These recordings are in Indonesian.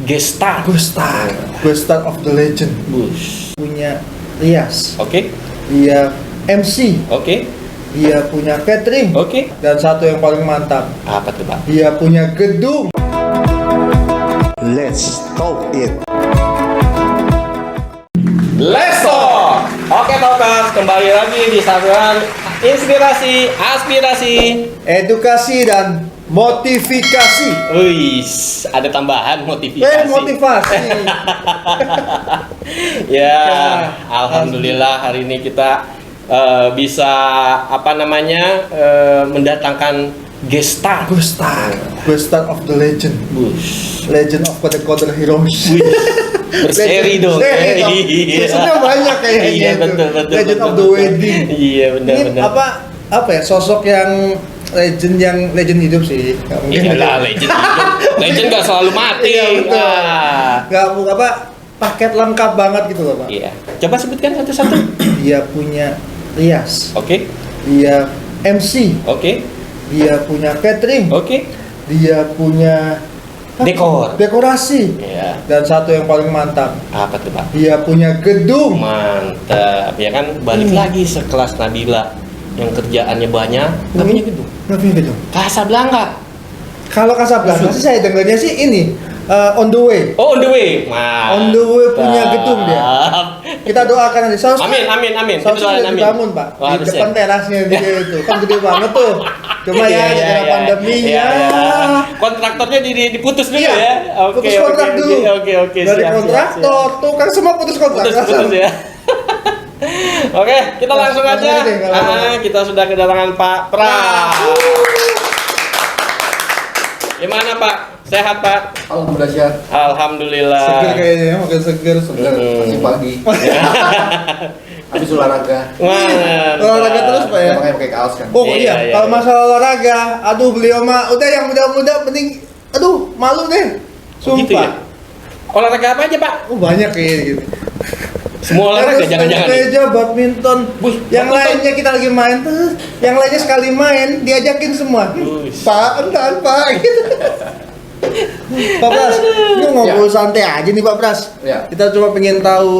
Gestar. Gestar of the Legend. Bush. Punya Rias. Oke. Dia MC. Oke. Dia punya catering. Oke. Dan satu yang paling mantap, Apa tuh, Pak? dia punya gedung. Let's talk it. Let's talk. Oke, Talkers, kembali lagi di saluran inspirasi, aspirasi, Edukasi dan motivasi. Wis, ada tambahan motivasi. Motivasi. Ya, alhamdulillah hari ini kita bisa mendatangkan gestar. Gestar of the Legend. Bush. Legend of Kode Heroes. Berseri dong. Sebenarnya banyak kayaknya. Iya, itu. betul. Legend of the Wedding. Iya, benar. Ini apa ya, sosok yang legend hidup sih. Nggak mungkin. Iyalah, legend hidup. Legend nggak selalu mati. Iya, betul. Wah. Nggak paket lengkap banget gitu loh, Pak. Iya. Coba sebutkan satu-satu. Dia punya Rias. Oke. Dia MC. Oke. Dia punya catering. Oke. Dia punya dekorasi. Iya. Dan satu yang paling mantap, Apa tuh, Pak? dia punya gedung. Mantap. Ya kan balik lagi sekelas Nabila yang kerjaannya banyak, nggak punya gedung. Nggak punya gedung. Casablanca. Kalau Casablanca sih saya dengarnya sih ini on the way. Oh, on the way. Mantap. On the way punya gedung dia. Kita doakan nanti. Amin. Kita Sausnya doain, udah amin. dibangun, Pak. Wah, Di harus depan ya. terasnya dia itu. Kan gede banget tuh. Cuma ya gara pandeminya. Iya. Kontraktornya diputus dulu Iya, ya. putus kontrak dulu. Oke. Dari Siap. kontraktor tuh kan semua putus kontrak. Putus ya. Oke, kita langsung Langsung aja. aja deh, nggak lama. Kita sudah kedatangan Pak Pras. Gimana, Pak? Sehat, Pak? Alhamdulillah sehat. Alhamdulillah. Seger kayaknya, makin seger. Masih pagi. Habis olahraga. Mantap. Olahraga terus, Pak ya. Makanya pakai kaos kan. Oh Iya. kalau masalah olahraga, aduh beliau mah udah yang muda-muda penting, aduh malu deh, Oh, gitu ya? sumpah. Olahraga apa aja, Pak? Banyak kayak gitu. Semua olahraga Terus jangan-jangan. nih. meja, badminton, Wih, yang badminton. lainnya kita lagi main terus, yang lainnya sekali main diajakin semua. Wih. Pak, entar Pak, gitu. Pak Pras, ini ngobrol santai aja nih Pak Pras. Ya. Kita cuma pengen tahu,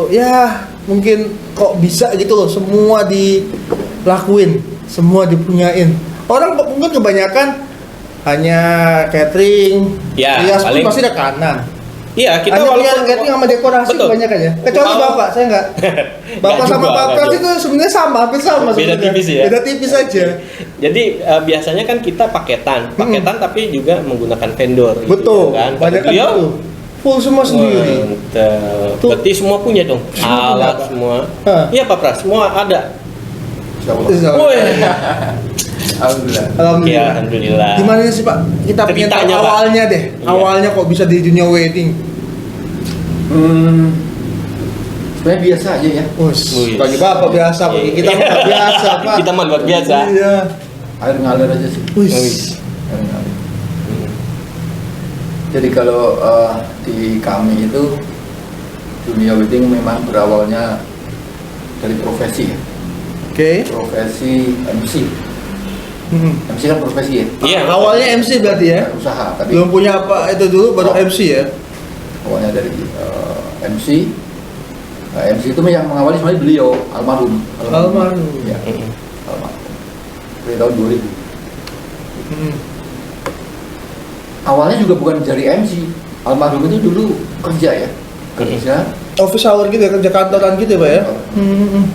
ya mungkin kok bisa gitu loh, semua dilakuin, semua dipunyain. Orang mungkin kebanyakan hanya catering, Ya, rias pun paling- pasti ada kanan. Iya, kita Hanya punya walaupun catering sama dekorasi Betul. kebanyakan ya. Kecuali Kalau- Bapak, saya enggak. Bapak Nggak sama juga, Pak nggak Pras juga. itu sebenarnya hampir sama Beda sebenarnya. tipis ya? Beda tipis aja. Jadi biasanya kan kita paketan tapi juga menggunakan vendor. gitu Betul. kan. Banyak kan Beliau itu. Full semua sendiri. Mantap. Tuh. Berarti semua punya dong. Semua punya, Alat Pak. semua. Hah. Iya, Pak Pras, semua ada. Insyaallah. Woi. Alhamdulillah. Alhamdulillah. Ya, alhamdulillah. Gimana sih Pak? Kita pengen tahu Ceritanya, Pak. awalnya deh. Iya. Awalnya kok bisa di dunia wedding. Sebenarnya biasa aja ya. Wus, Wih. bagi Bapak biasa, bagi kita mah nggak biasa Pak. Kita mah luar biasa. Iya. Air ngalir aja sih. Wis. Air ngalir. Jadi kalau di kami itu dunia wedding memang berawalnya dari profesi ya. Oke. Profesi MC. Hmm. MC kan profesi ya. Iya. Awalnya MC berarti ya? Usaha tadi. Belum punya apa itu dulu baru Oh. MC ya? Awalnya dari MC. Nah, MC itu yang mengawali sebenarnya beliau almarhum. Almarhum. Ya, Mm-mm. almarhum. Dari tahun 2000. Hmm. Awalnya juga bukan dari MC. Almarhum itu dulu kerja ya. Kerja Office hour gitu ya, kerja kantoran gitu ya Pak ya? Hmm.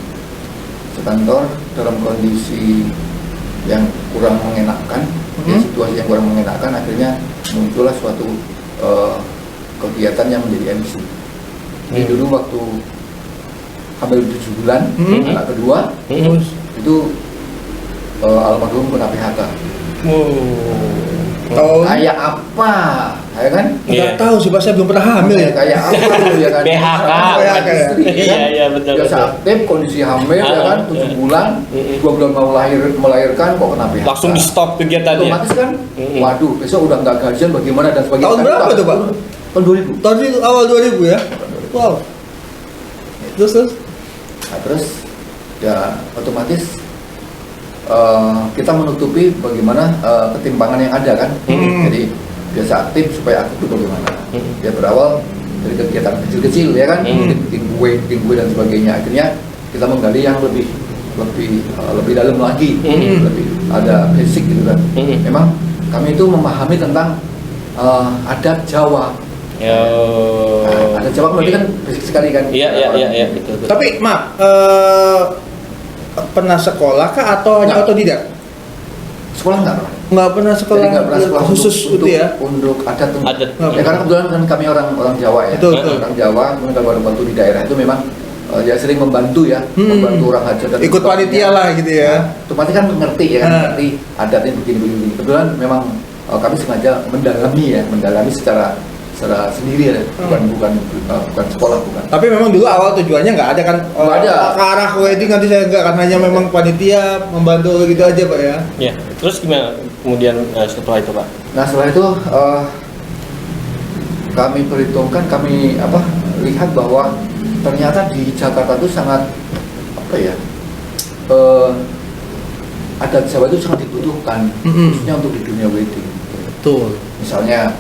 sekantor dalam kondisi yang kurang mengenakan, ya, situasi yang kurang mengenakan, akhirnya muncullah suatu kegiatan yang menjadi MC. Jadi dulu waktu hamil 7 bulan, anak kedua Terus. itu almarhum kena PHK. Oh. Kayak apa, ya kan? Nggak Iya. tahu sih Pak, saya belum pernah hamil ya. Kayak apa lu ya kan? PHK. Sama istri, ya Iya, kan? iya, betul, Biasa betul. aktif, kondisi hamil ya kan, 7 bulan, 2 bulan mau melahirkan kok kena PHK. Langsung di stop kegiatannya. Otomatis kan, waduh besok udah nggak gajian bagaimana dan sebagainya. Tahun berapa tuh, Pak? Tahun 2000. Tahun itu awal 2000 ya? Wow. Terus. Nah, terus ya otomatis kita menutupi bagaimana ketimpangan yang ada kan. Jadi biasa aktif supaya aktif itu bagaimana. Ya berawal dari kegiatan kecil-kecil ya kan, bikin kue dan sebagainya. Akhirnya kita menggali yang lebih dalam lagi, lebih ada basic gitu kan. Memang kami itu memahami tentang adat Jawa. Nah, adat Jawa berarti kan basic sekali kan. Iya, betul. Tapi maaf, pernah sekolah kah atau hanya Nggak. otodidak? Sekolah nggak pernah. Nggak pernah sekolah, Jadi nggak pernah sekolah khusus untuk, gitu ya? untuk adat. Adat. Ya karena kebetulan kan kami orang Jawa ya. Betul. Orang Jawa, kemudian kalau bantu di daerah itu memang ya sering membantu ya, membantu orang hajat dan Ikut panitia lah gitu ya. Otomatis kan ngerti ya kan, ngerti adatnya begini. Kebetulan memang kami sengaja mendalami secara sendiri ya, bukan sekolah, bukan. Tapi memang dulu awal tujuannya nggak ada kan? Nggak ada. Ke arah wedding nanti saya nggak kan, hanya memang panitia membantu gitu aja Pak ya. Ya, terus gimana kemudian setelah itu Pak? Nah setelah itu kami perhitungkan, kami lihat bahwa ternyata di Jakarta itu sangat adat Jawa itu sangat dibutuhkan, khususnya untuk di dunia wedding. Betul. Misalnya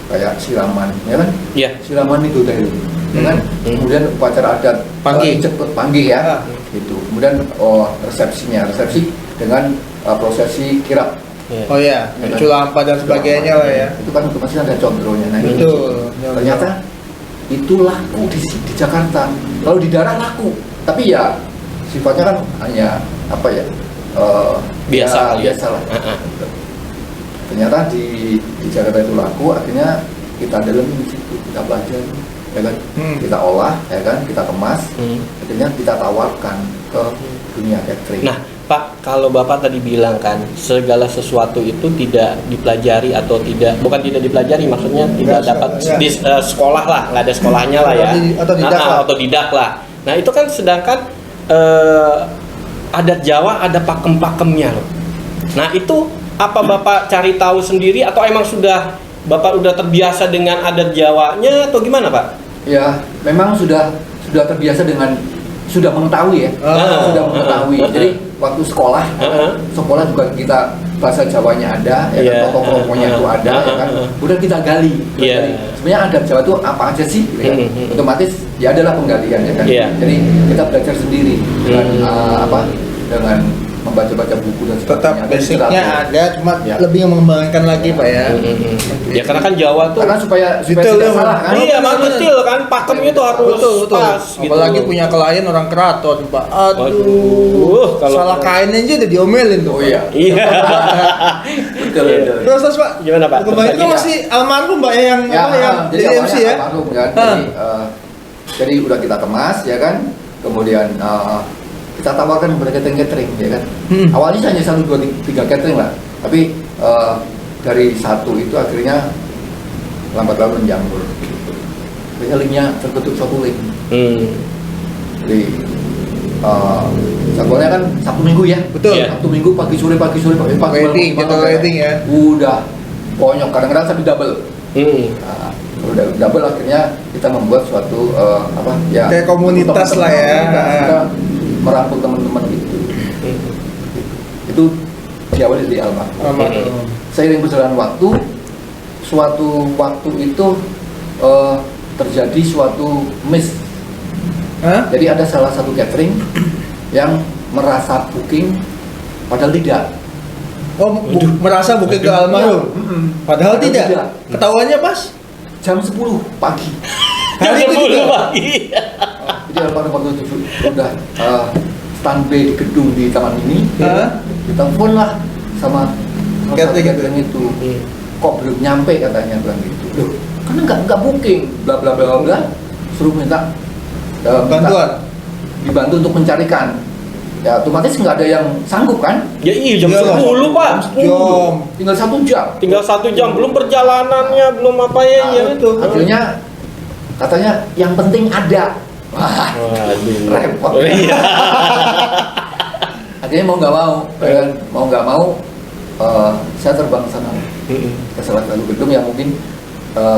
kayak siraman, ya kan? Iya. Siraman itu dari, ya kan? Kemudian upacara adat Panggih. panggih ya, Ah. gitu. Kemudian resepsi dengan prosesi kirap. Oh ya, culampa dan sebagainya lah ya. Itu kan masih ada contohnya. Nah, ini Betul. ternyata itu laku di Jakarta. Kalau di daerah laku, tapi ya sifatnya kan hanya Biasa kali ya. biasa lah. Ternyata di Jakarta itu laku, akhirnya kita dalemin di situ, kita pelajari, ya kan? Kita olah, ya kan? Kita kemas, akhirnya kita tawarkan ke dunia catering. Nah, Pak, kalau Bapak tadi bilang kan segala sesuatu itu tidak dipelajari atau bukan tidak dipelajari, maksudnya tidak Nggak, dapat ya. di sekolah lah, nggak ada sekolahnya lah ya. Otodidak lah. Nah, itu kan sedangkan adat Jawa ada pakem-pakemnya loh. Nah, itu apa Bapak cari tahu sendiri atau emang Bapak udah terbiasa dengan adat Jawanya atau gimana Pak? Ya, memang sudah terbiasa dengan, sudah mengetahui ya, sudah mengetahui. Jadi waktu sekolah juga kita bahasa Jawanya ada, ya kan, toko kromonya itu ada, ya kan. Kemudian kita gali. Sebenarnya adat Jawa itu apa aja sih? Gitu kan? Otomatis ya adalah penggalian ya kan. Jadi kita belajar sendiri dengan dengan membaca-baca buku dan Tetap sebagainya. basicnya ada, cuma lebih mengembangkan lagi Pak ya. Ya karena kan Jawa tuh Karena supaya Detail tidak ya, salah kan. iya, emang detail kan, pakemnya tuh harus Betul. pas gitu. Apalagi punya klien orang keraton Pak. Waduh, kalau salah kain aja udah diomelin tuh. Oh iya. Iya. Betul. Terus Pak. Gimana, Pak? Kemarin itu Terus masih almarhum Mbak ya yang jadi jadi MC ya. almarhum kan. Jadi udah kita kemas ya kan. Kemudian kita tawarkan kepada catering ya kan. Awalnya hanya 1, 2, 3 catering lah. Tapi dari satu itu akhirnya lambat laun menjamur. Akhirnya linknya terbentuk suatu link. Jadi jadwalnya kan Sabtu Minggu ya. Betul. Iya. Sabtu Minggu pagi sore Wedding, jadwal wedding ya. Udah ponyok, kadang-kadang sampai double. Nah, udah double akhirnya kita membuat suatu Kayak komunitas lah ya. Kita merangkul teman-teman gitu. Itu diawali dari almarhum. Seiring berjalan waktu, suatu waktu itu terjadi suatu miss. Jadi ada salah satu catering yang merasa booking padahal tidak. Oh, merasa booking ke almarhum. Padahal tidak. Ketahuannya pas Jam 10 pagi. hari itu juga. pagi. Jadi almarhum waktu itu udah standby di gedung di Taman Mini. Ditelepon lah sama catering itu. Kok belum nyampe katanya, bilang gitu. Loh, karena nggak booking, bla bla bla bla. Suruh minta Bantuan. dibantu untuk mencarikan. Ya otomatis nggak ada yang sanggup kan? Ya iya, jam Iyalah. 10 Pak. Jam. Tinggal 1 jam. Tinggal 1 jam, belum perjalanannya, belum apa ya. Akhirnya katanya yang penting ada. Wah, Waduh. repot. Iya. Akhirnya mau nggak mau saya terbang ke sana ke salah satu gedung yang mungkin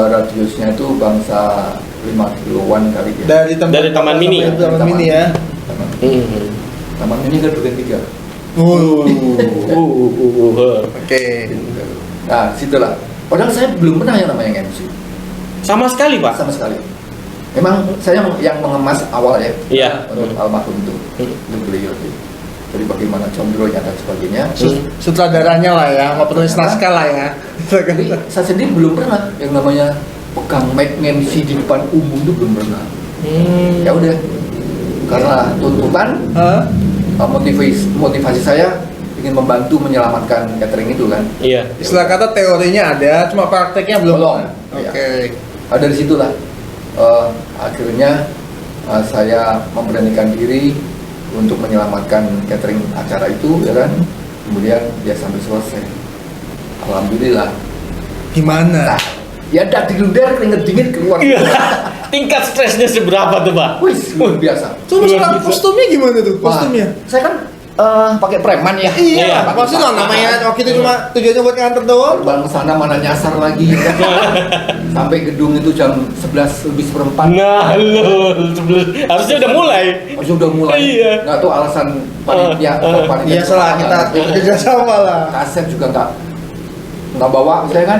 radiusnya itu bangsa 5 kiloan kali ya. Dari Taman Mini. Taman Mini ya. Taman Mini kan bagian 3. Oke. Nah, situlah. Padahal saya belum pernah yang namanya MC Sama sekali, Pak. sama sekali. Memang saya yang mengemas awal ya, Iya. menurut almarhum itu, untuk beliau itu. Jadi bagaimana condronya dan sebagainya. Sutradaranya lah ya, sama penulis naskah lah ya. Jadi saya sendiri belum pernah yang namanya pegang mic MC di depan umum itu belum pernah. Ya udah, karena tuntutan Hah? motivasi saya ingin membantu menyelamatkan catering itu kan. Iya. Istilah kata teorinya ada, cuma prakteknya belum. Belum. Oke. Nah, dari situlah akhirnya saya memberanikan diri untuk menyelamatkan catering acara itu, ya kan. Kemudian dia sampai selesai. Alhamdulillah. Gimana? Nah, ya dadi luder keringet dingin keluar. Iya. Tingkat stresnya seberapa tuh, Pak? Wih, luar biasa. Coba Luar sekarang biasa. kostumnya gimana tuh? Wah, Kostumnya? saya kan pakai preman ya. Iya. Iya, maksudnya namanya waktu itu cuma tujuannya buat nganter doang. Terbang ke sana mana nyasar lagi. Sampai gedung itu jam 11 lebih seperempat. Nah, lo harusnya udah mulai. Sudah mulai. Iya. Nggak tahu alasan panitia atau panitia. Iya salah kita kerja sama lah. Kaset juga nggak bawa saya kan.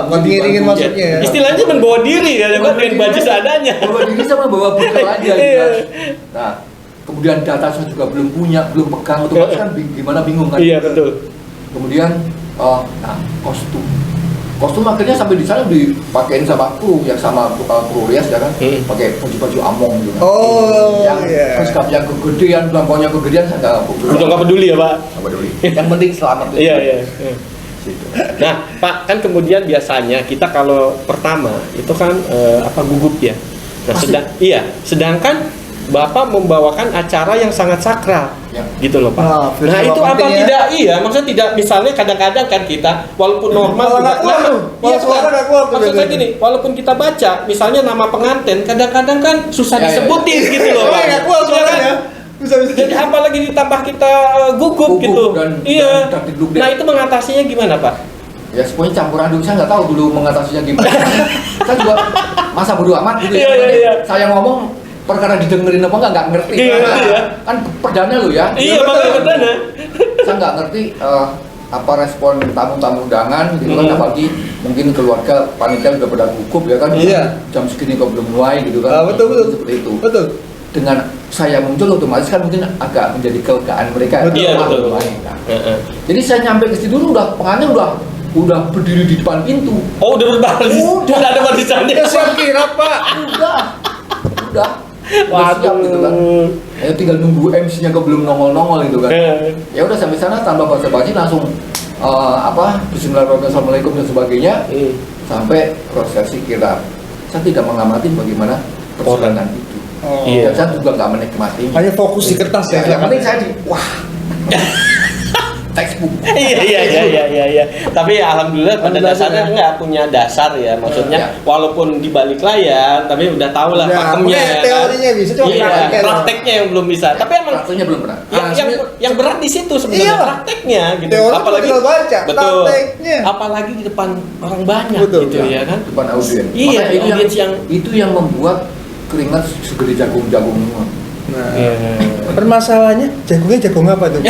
Buat ngiringin masuknya ya. Istilahnya membawa diri ya, Bawa pakai diri baju aja. seadanya. Bawa diri sama bawa bekal aja gitu Iya. kan. Nah, kemudian data saya juga belum punya, belum pegang, otomatis kan gimana bingung kan. Iya, betul. Kemudian kostum akhirnya sampai di sana dipakein sama kru yang sama kru rias ya kan, pakai baju among gitu kan. Oh, yang iya. yang kegedean, belangkonya kegedean saya Udah nggak peduli ya, Pak. nggak peduli. Yang penting selamat. Iya, iya. Gitu. Nah, Pak, kan kemudian biasanya kita kalau pertama itu kan gugup ya. Nah, Pasti. sedangkan Bapak membawakan acara yang sangat sakral. Ya. Gitu loh, Pak. Nah, Nah, itu apa penting ya. tidak maksudnya tidak, misalnya kadang-kadang kan kita walaupun normal Malah nggak keluar tuh. iya, Malah suara bukan. nggak keluar tuh Maksud saya biasanya. gini, walaupun kita baca misalnya nama pengantin, kadang-kadang kan susah Ya, ya, disebutin ya. gitu loh, Pak. Nggak keluar Iya kan? suaranya. Bisa. Jadi apalagi ditambah kita gugup Gugup gitu. dan Iya. deg-deg. Nah, itu mengatasinya gimana, Pak? Ya semuanya campuran dulu, saya nggak tahu dulu mengatasinya gimana. Saya juga masa bodo amat gitu Iya, ya. iya, iya. Saya ngomong perkara didengerin apa nggak ngerti. Iya, Karena iya. kan perdana lo ya. Iya, makanya benar. Saya nggak ngerti apa respon tamu-tamu undangan gitu kan, apalagi mungkin keluarga panitia udah pada gugup ya kan. Iya. Jam segini kok belum mulai gitu kan. Betul. Seperti itu. Betul. Dengan saya muncul otomatis kan mungkin agak menjadi kelegaan mereka. Betul. Iya, Ah, betul. mulai, kan. Heeh. Jadi saya nyampe ke situ dulu pengantin udah berdiri di depan pintu. Oh, udah berbaris. Udah. Udah ada barisannya. Ya siap kira Pak. Udah siap gitu kan. Ayo tinggal nunggu MC-nya kok belum nongol gitu kan. Ya udah sampai sana tanpa basa-basi langsung Bismillahirrahmanirrahim, Assalamualaikum dan sebagainya. Sampai prosesi kirap. Saya tidak mengamati bagaimana perjalanan itu. Iya. Dan saya juga nggak menikmati. Hanya fokus di kertas ya. Yang penting saya textbook. Iya. Tapi alhamdulillah pada Alhamdulillah, dasarnya ya. nggak punya dasar ya, maksudnya Ya. walaupun di balik layar, tapi udah tahu lah Ya, pakemnya. makanya teorinya bisa, cuma iya, prakteknya doang. prakteknya yang belum bisa. Tapi emang Prakteknya belum pernah. yang berat di situ sebenarnya Iya. prakteknya gitu. Teori apalagi tinggal baca, betul. prakteknya. Apalagi di depan orang banyak Betul, gitu ya kan. Depan audiens. Iya, Makanya audiens itu yang membuat keringat segede jagung-jagung semua. Nah, Iya. permasalahannya jagungnya jagung apa tuh?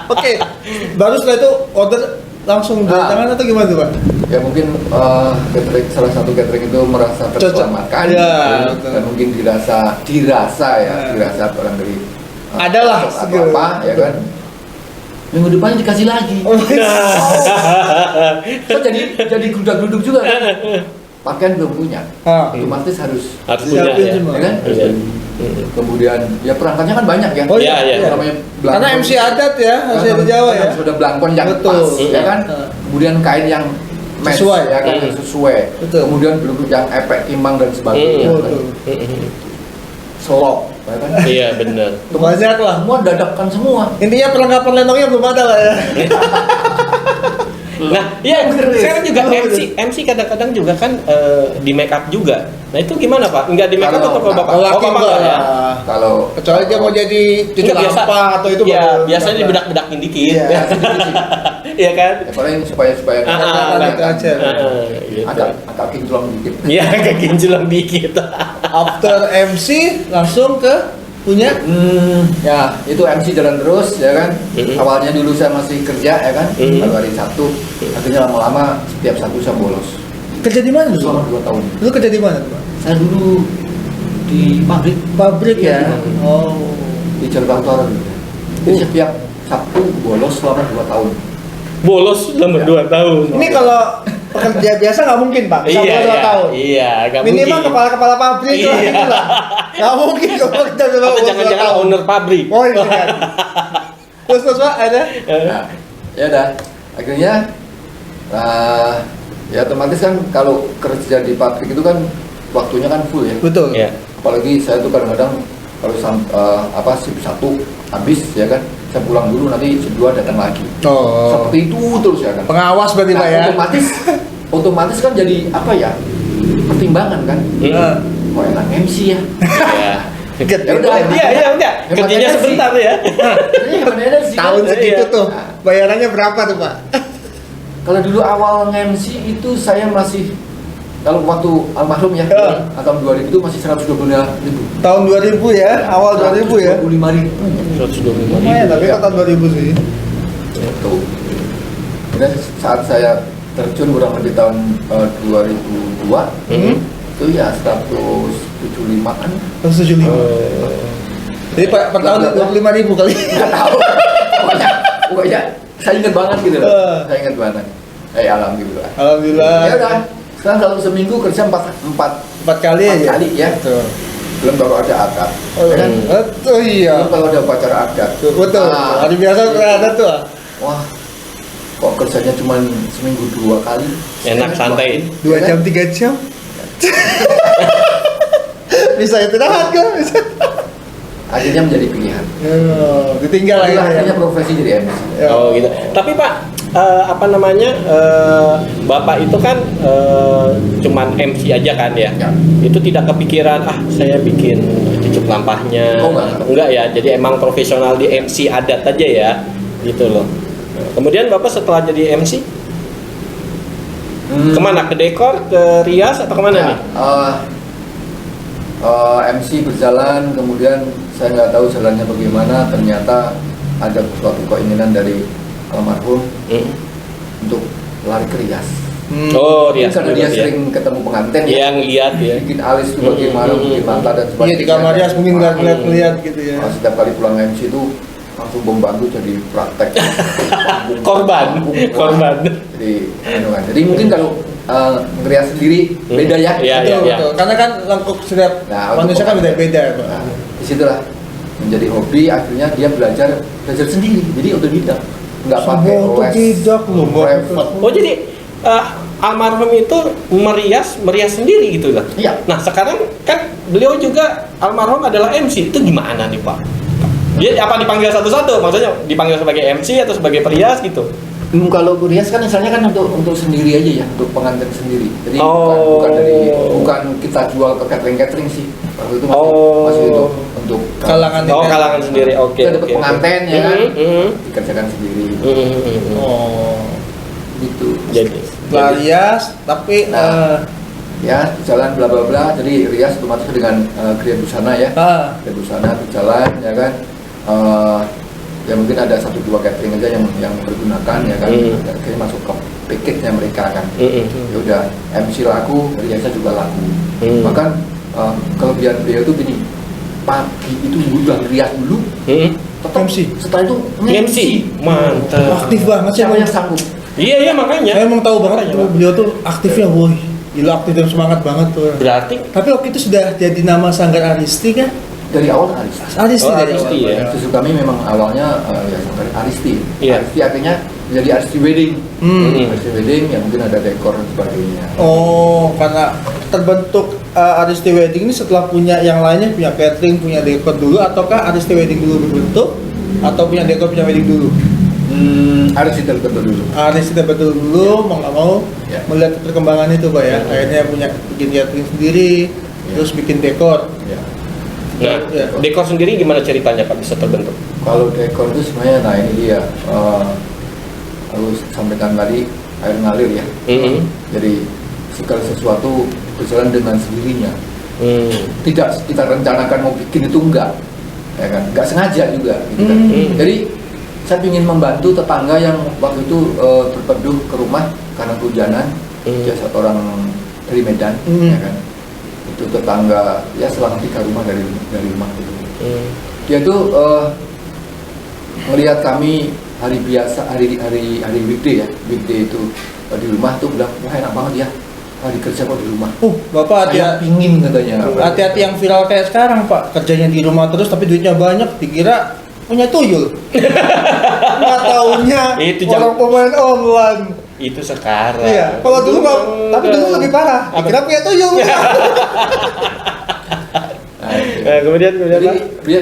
Oke, baru setelah itu order langsung dari Nah. tangan atau gimana tuh Pak? Ya mungkin salah satu catering itu merasa Cocok. terselamatkan Ya, betul. dan mungkin dirasa barangkali Adalah atau segala. apa ya kan. Minggu depan dikasih lagi. Kan jadi gerudak-geruduk juga kan. Pakaian belum punya. Otomatis harus Harus punya Siapin ya. semua. ya kan? Iya. Kemudian ya perangkatnya kan banyak ya. Oh Iya, iya. Namanya Karena belangkon. MC adat ya, MC adat Jawa ya. Sudah belangkon yang Betul. pas, ya kan. Kemudian kain yang match, Sesuai. ya kan, yang sesuai. Betul. Kemudian belum yang efek timbang dan sebagainya. Betul. Selop, ya kan. Iya, benar. Banyak lah. Semua dadakan semua. Intinya perlengkapan lenongnya belum ada lah ya. Nah, iya, sekarang juga MC kadang-kadang juga kan di make up juga. Nah, itu gimana, Pak? Enggak di make up atau Kalau- kalau Bapak? Kalau Oh, laki Bapak enggak enggak ya? lah. Kalau Kecuali dia mau jadi cuci Enggak, biasa. lampa atau itu Iya, baru biasanya enggak. dibedak-bedakin dikit. Iya. Iya kan? ya, paling supaya Ah, gitu aja. Gitu. agak kinclong dikit. Iya, agak kinclong dikit. After MC langsung ke punya? Ya itu MC jalan terus ya kan. Mm-mm. Awalnya dulu saya masih kerja ya kan, Mm-mm. baru hari Sabtu. Akhirnya lama-lama setiap Sabtu saya bolos. Kerja di mana Selama dulu? 2 tahun. Lu kerja di mana tuh, Pak? Saya dulu di pabrik Pabrik Iya, ya? di pabrik. Oh. di Jalan Utara gitu. Jadi setiap Sabtu bolos selama 2 tahun. Bolos selama 2 tahun. Ini kalau pekerja biasa nggak mungkin, Pak. Sampai 2 tahun. Iya, nggak Minimal mungkin. kepala-kepala pabrik lah Iya. gitu lah. Nggak mungkin kalau kita Atau dua jangan-jangan tahun. owner pabrik. Oh iya. Kan. Terus Pak ada? Nah, ya udah. Akhirnya ya otomatis kan kalau kerja di pabrik itu kan waktunya kan full ya. Betul. Iya. Apalagi saya tuh kadang-kadang kalau shift 1 habis ya kan, saya pulang dulu nanti shift 2 datang lagi. Oh. Seperti itu terus ya kan. Pengawas berarti Nah, Pak ya. otomatis kan jadi apa ya? Pertimbangan kan. Nah. Kok enak MC ya. Iya. Gitu. Ya udah. Iya, iya, enggak. Hemat Kerjanya energi. sebentar ya. Ini gimana ada sih? Tahun kan? segitu Iya. tuh. Bayarannya berapa tuh, Pak? Kalau dulu awal MC itu saya masih, kalau waktu almarhum ya, tahun 2000 itu masih 125.000. Tahun 2000 ya, awal 2000 ya. 125.000. 125.000. Lumayan, tapi kan tahun 2000 sih. Itu. Kemudian saat saya terjun kurang lebih tahun 2002, itu ya 175-an. 175. Jadi Pak per tahun Berapa? 25.000 kali. Nggak tahu. Pokoknya saya ingat banget gitu loh. Saya ingat banget. Alhamdulillah. Alhamdulillah. Ya udah. Sekarang kalau seminggu kerja 4 4 kali aja. kali ya. Betul. Belum kalau ada adat. Oh, Ya kan? betul iya. Belum kalau ada upacara adat. Betul. Nah, Hari biasa ada tuh. wah, kok kerjanya cuma seminggu 2 kali. Enak, santai. 2 jam 3 jam. Bisa istirahat kan? Bisa. Akhirnya menjadi pilihan. Oh, ditinggal lagi Itulah ya. akhirnya profesi jadi MC. Ya. Oh gitu. Tapi Pak, apa namanya? Bapak itu kan cuman MC aja kan ya? Ya. Itu tidak kepikiran saya bikin cucuk lampahnya. Oh, enggak. Enggak ya. Jadi emang profesional di MC adat aja ya. Gitu loh. Kemudian Bapak setelah jadi MC kemana? Ke dekor, ke rias atau kemana Ya, nih? MC berjalan, kemudian saya nggak tahu jalannya bagaimana. Ternyata ada suatu keinginan dari almarhum untuk lari ke rias. Oh, Mungkin rias karena dulu dia ya. sering ketemu pengantin ya, Yang lihat ya. bikin alis itu bagaimana, bikin mata dan Iya sebagainya. di kamar rias mungkin nggak Nah, ngeliat gitu ya. setiap kali pulang MC itu langsung membantu jadi praktek. Korban. Jadi, jadi mungkin kalau ngerias sendiri beda ya. Iya, Betul, iya. betul. Karena kan lengkap setiap Nah, untuk manusia kan pengantin. beda-beda ya, Pak. Nah, disitulah menjadi hobi. Akhirnya dia belajar sendiri. Jadi otodidak, nggak pakai Semua les. otodidak loh, Mbak. Private. Oh jadi almarhum itu merias sendiri gitu lah. Iya. Nah sekarang kan beliau juga almarhum adalah MC, itu gimana nih Pak? Dia apa dipanggil satu-satu? Maksudnya dipanggil sebagai MC atau sebagai perias gitu? Kalau rias kan misalnya kan untuk sendiri aja ya, untuk pengantin sendiri. Jadi Oh. bukan kita jual ke catering sih. Waktu itu Oh. masih untuk Kalangan Oh ini. kalangan sendiri, oke. Kita dapat pengantin ya kan, Mhm. dikerjakan sendiri. Oh. Gitu. Jadi Larias tapi Nah. Ya jalan bla bla bla. Jadi rias otomatis dengan Gria Busana ya. Gria Busana berjalan ya kan. Ya mungkin ada 1-2 catering aja yang bergunakan ya kan. Akhirnya masuk ke package-nya mereka kan. Ya udah MC laku, riasnya juga laku. Bahkan kelebihan beliau itu gini, pagi itu udah rias dulu, tetap MC. setelah itu MC, mantap. Aktif banget sih. Siapa yang sanggup? Iya makanya. Saya emang tahu banget Makanya, tuh Pak. beliau tuh aktifnya, woi. Gila aktif dan semangat banget tuh. Berarti Tapi waktu itu sudah jadi nama Sanggar Aristi kan? Dari awal Aristi. Aristi Oh, dari Aristi, awal. ya. Justru kami memang awalnya ya dari Aristi. Iya. Aristi artinya menjadi Aristi Wedding. Hmm. Aristi Wedding yang mungkin ada dekor dan sebagainya. Oh, karena terbentuk Aristi Wedding ini setelah punya yang lainnya, punya catering, punya dekor dulu, ataukah Aristi Wedding dulu berbentuk, atau punya dekor, punya wedding dulu? Aristi terbentuk dulu. Aristi terbentuk dulu, mau nggak mau Ya. melihat perkembangan itu Pak ya. Akhirnya punya bikin catering sendiri, terus bikin dekor. Ya. nah Ya. dekor sendiri gimana ceritanya Pak bisa terbentuk? Kalau dekor itu sebenarnya, nah ini dia. Harus sampaikan tadi air ngalir ya. Jadi segala sesuatu berjalan dengan sendirinya. Tidak kita rencanakan mau bikin itu enggak. ya kan, nggak sengaja juga gitu kan. Jadi saya ingin membantu tetangga yang waktu itu terpeduh ke rumah karena kehujanan. Dia satu orang dari Medan, ya kan. Itu tetangga ya selang 3 rumah dari rumah itu. Dia tuh melihat kami hari biasa, hari weekday ya, weekday itu di rumah tuh bilang, wah enak banget ya hari kerja kok di rumah. Bapak Saya pingin katanya. hati-hati yang viral kayak sekarang Pak, kerjanya di rumah terus tapi duitnya banyak, dikira punya tuyul. Nggak taunya Itu orang pemain online. Itu sekarang. Iya, kalau dulu nggak, tapi dulu lebih parah. Dikira punya tuyul. Nah, kemudian Jadi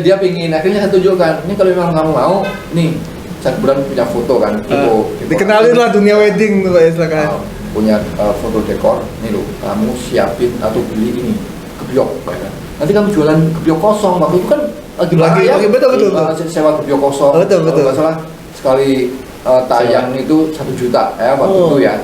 dia pingin, akhirnya saya tunjukkan, ini kalau memang kamu mau, nih saya kebetulan punya foto kan, foto. Dikenalin lah dunia wedding tuh ya silakan. Punya foto dekor, nih lo, kamu siapin atau beli ini gebyok, ya kan? Nanti kamu jualan gebyok kosong, waktu itu kan lagi betul. Sewa gebyok kosong, Betul. Kalau nggak salah sekali tayang itu 1 juta ya waktu itu ya.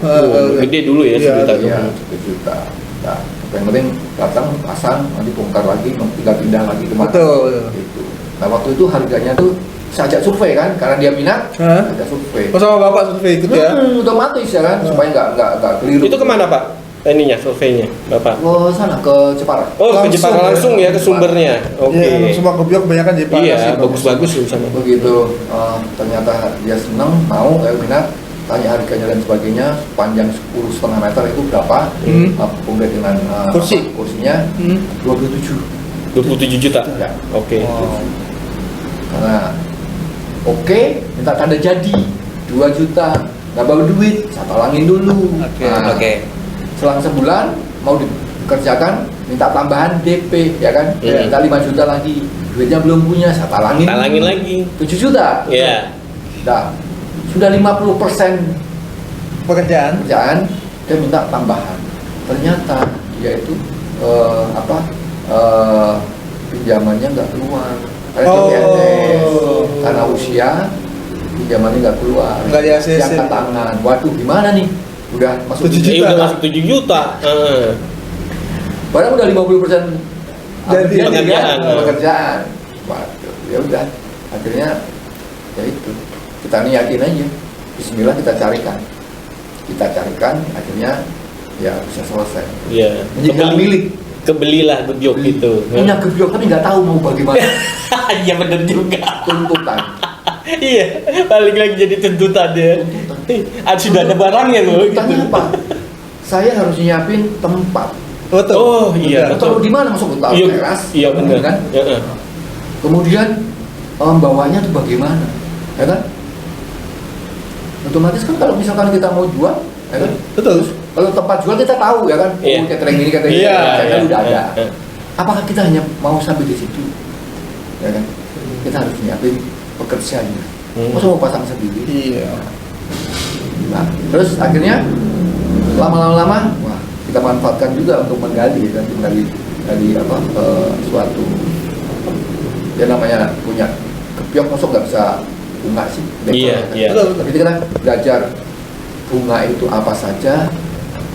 Gede dulu ya, Iya, 1 juta. Iya, 1 juta. Nah, yang penting datang pasang, nanti bongkar lagi, tinggal pindah lagi kemana. Betul. Gitu. Nah waktu itu harganya tuh saya ajak survei kan, karena dia minat, ajak survei. Oh sama bapak survei itu ya? Otomatis ya kan, supaya nggak keliru. Itu kemana Pak? Ininya surveinya, Bapak? Oh sana ke Jepara. Oh, ke Langsung Jepara ya? langsung ya ke sumbernya. Oke. Iya, semua gebyok kebanyakan di Jepang. Iya, bagus-bagus di sana. Begitu ternyata dia seneng, mau, minat, tanya harganya dan sebagainya, panjang 10,5 meter itu berapa, kemudian dengan kursinya 27. 27 juta. Ya. Oke. Karena minta tanda jadi 2 juta, nggak bawa duit, saya talangin dulu. Oke. Selang sebulan mau dikerjakan, minta tambahan DP, ya kan? Iya. Minta 5 juta lagi, duitnya belum punya, saya talangin lagi. 7 juta. Iya. Nah, sudah 50% Pekerjaan. dia minta tambahan. Ternyata dia itu pinjamannya nggak keluar. Karena dia PNS, karena usia pinjamannya nggak keluar. Nggak di ACC. Yang tangan. Waduh, gimana nih? Udah masuk 7 juta. Udah masuk 7 juta. Padahal udah 50% Jadi pekerjaan. Waduh, ya udah. Akhirnya ya itu. Kita niatin aja. Bismillah kita carikan. Akhirnya ya bisa selesai. Iya. Menjadi hak milik. Kebelilah gebyok itu. Punya gebyok tapi nggak tahu mau bagaimana. Iya bener juga. Tuntutan. Iya, balik lagi jadi tuntutan ya. Sudah ada barangnya loh. Tuntutannya apa? Saya harus nyiapin tempat. Betul. Oh iya. Taruh di mana masuk taruh Iya, teras? iya benar. Kan? Heeh. Kemudian bawahnya tuh bagaimana? Ya kan? Otomatis kan kalau misalkan kita mau jual, ya kan? Betul. Kalau tempat jual kita tahu ya kan, Iya. catering ini catering Iya, ini, iya. udah ada. Iya. Apakah kita hanya mau sampai di situ? Ya kan? Kita harus nyiapin pekerjaannya. Masa mau pasang sendiri? Iya. Nah, terus akhirnya lama-lama, wah kita manfaatkan juga untuk menggali suatu ya namanya punya gebyok, masuk nggak bisa bunga sih. Iya, iya. Tapi kita belajar bunga itu apa saja,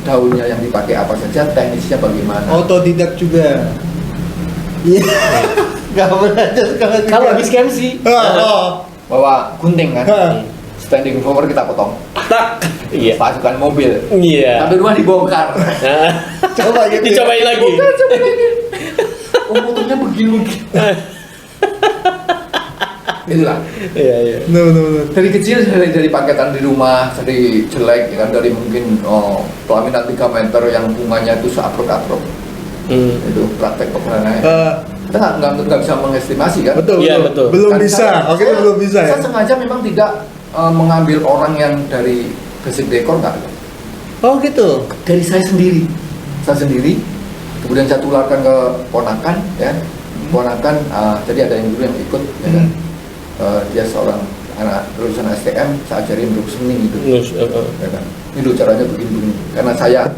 daunnya yang dipakai apa saja, teknisnya bagaimana. Otodidak juga. Iya. Gak belajar Kalau habis MC bawa gunting kan, standing flower kita potong, Tak. Iya. pasukan mobil, Iya. sampai rumah dibongkar. Coba gitu. Dicobain lagi. Oh motornya begini. Itulah. Iya, iya. No. Dari kecil dari paketan di rumah, dari jelek, ya kan, dari mungkin pelaminan 3 meter yang bunganya itu seaprok-aprok. Itu praktek peperangan. Kita nggak bisa mengestimasi kan. Betul. Iya, betul. Belum Kan bisa. Oke, saya- belum bisa ya. Saya sengaja memang tidak mengambil orang yang dari basic dekor, nggak. Oh gitu. Dari saya sendiri, kemudian saya tularkan ke ponakan, ya. Ponakan, jadi ada yang dulu yang ikut, ya kan. Dia seorang anak lulusan STM, saya ajarin untuk seni gitu. Ya kan? Ini dulu caranya begini. Karena saya